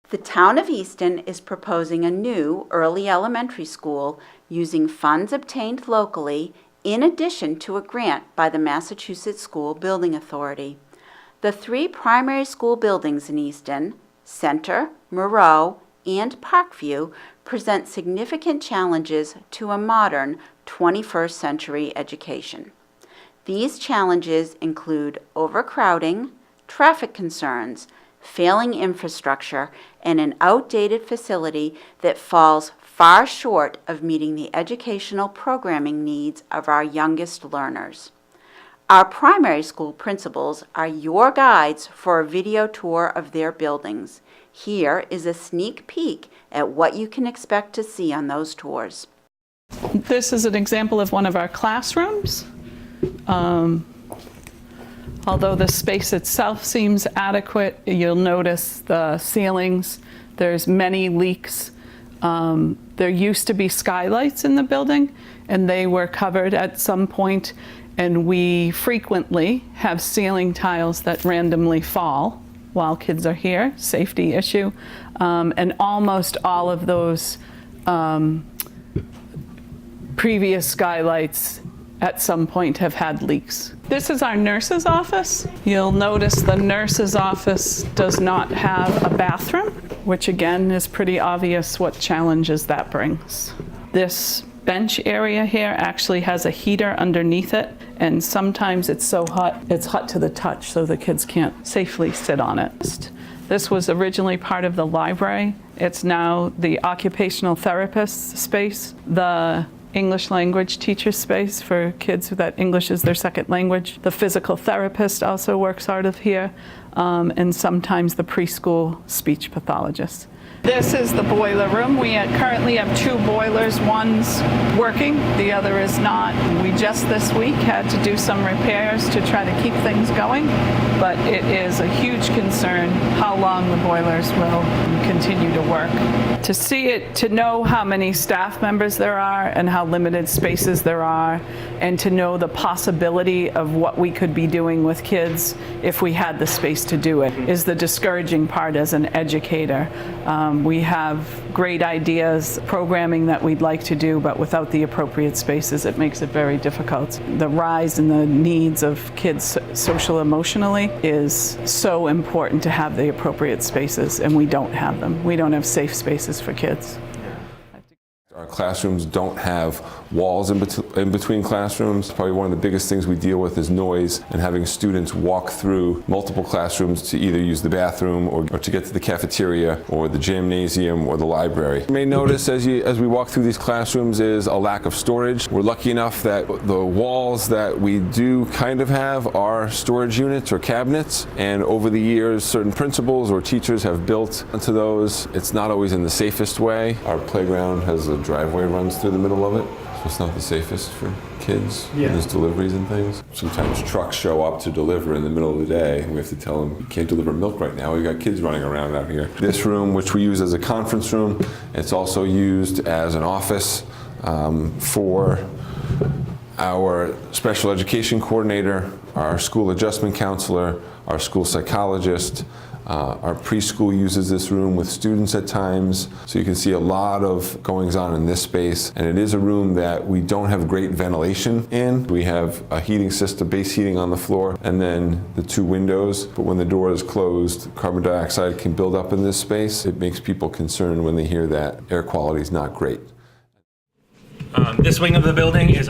The town of Easton is proposing a new early elementary school using funds obtained locally in addition to a grant by the Massachusetts School Building Authority. The 3 primary school buildings in Easton, Center, Moreau, and Parkview, present significant challenges to a modern 21st century education. These challenges include overcrowding, traffic concerns, failing infrastructure, and an outdated facility that falls far short of meeting the educational programming needs of our youngest learners. Our primary school principals are your guides for a video tour of their buildings. Here is a sneak peek at what you can expect to see on those tours. This is an example of one of our classrooms. Although the space itself seems adequate, you'll notice the ceilings. There's many leaks. There used to be skylights in the building, and they were covered at some point, and we frequently have ceiling tiles that randomly fall while kids are here, safety issue, and almost all of those previous skylights at some point have had leaks. This is our nurse's office. You'll notice the nurse's office does not have a bathroom, which again is pretty obvious what challenges that brings. This bench area here actually has a heater underneath it, and sometimes it's so hot, it's hot to the touch, so the kids can't safely sit on it. This was originally part of the library. It's now the occupational therapist space, the English language teacher space for kids that English is their second language. The physical therapist also works out of here, and sometimes the preschool speech pathologist. This is the boiler room. We currently have 2 boilers. One's working, the other is not. We just this week had to do some repairs to try to keep things going, but it is a huge concern how long the boilers will continue to work. To see it, to know how many staff members there are and how limited spaces there are, and to know the possibility of what we could be doing with kids if we had the space to do it is the discouraging part as an educator. We have great ideas, programming that we'd like to do, but without the appropriate spaces, it makes it very difficult. The rise in the needs of kids social emotionally is so important to have the appropriate spaces, and we don't have them. We don't have safe spaces for kids. Our classrooms don't have walls in between classrooms. Probably one of the biggest things we deal with is noise, and having students walk through multiple classrooms to either use the bathroom or to get to the cafeteria or the gymnasium or the library. You may notice as we walk through these classrooms is a lack of storage. We're lucky enough that the walls that we do kind of have are storage units or cabinets, and over the years certain principals or teachers have built into those. It's not always in the safest way. Our playground has a driveway runs through the middle of it, so it's not the safest for kids. Yeah. There's deliveries and things. Sometimes trucks show up to deliver in the middle of the day, and we have to tell them, you can't deliver milk right now, we've got kids running around out here. This room, which we use as a conference room, it's also used as an office for our special education coordinator, our school adjustment counselor, our school psychologist. Our preschool uses this room with students at times, so you can see a lot of goings on in this space. And it is a room that we don't have great ventilation in. We have a heating system, base heating on the floor, and then the 2 windows. But when the door is closed, carbon dioxide can build up in this space. It makes people concerned when they hear that air quality is not great. This wing of the building is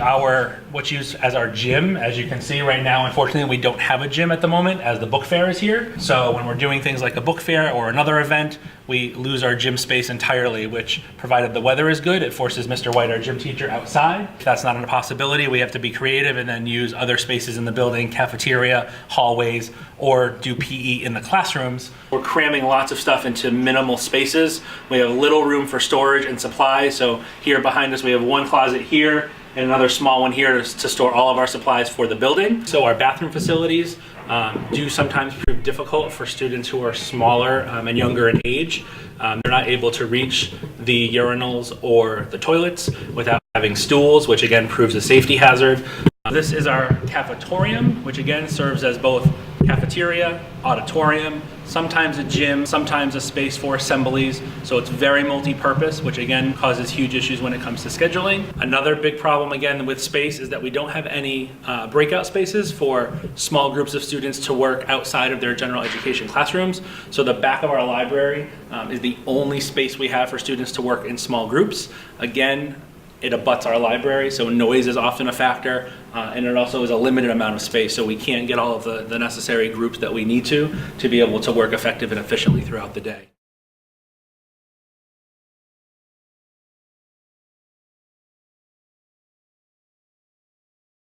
what's used as our gym. As you can see right now, unfortunately, we don't have a gym at the moment as the book fair is here. So when we're doing things like a book fair or another event, we lose our gym space entirely, which, provided the weather is good, it forces Mr. White, our gym teacher, outside. If that's not a possibility, we have to be creative and then use other spaces in the building, cafeteria, hallways, or do PE in the classrooms. We're cramming lots of stuff into minimal spaces. We have little room for storage and supplies. So here behind us, we have one closet here and another small one here to store all of our supplies for the building. So our bathroom facilities do sometimes prove difficult for students who are smaller and younger in age. They're not able to reach the urinals or the toilets without having stools, which again proves a safety hazard. This is our cafetorium, which again serves as both cafeteria, auditorium, sometimes a gym, sometimes a space for assemblies. So it's very multi-purpose, which again causes huge issues when it comes to scheduling. Another big problem again with space is that we don't have any breakout spaces for small groups of students to work outside of their general education classrooms. So the back of our library is the only space we have for students to work in small groups. Again, it abuts our library, so noise is often a factor, and it also is a limited amount of space, so we can't get all of the necessary groups that we need to be able to work effective and efficiently throughout the day.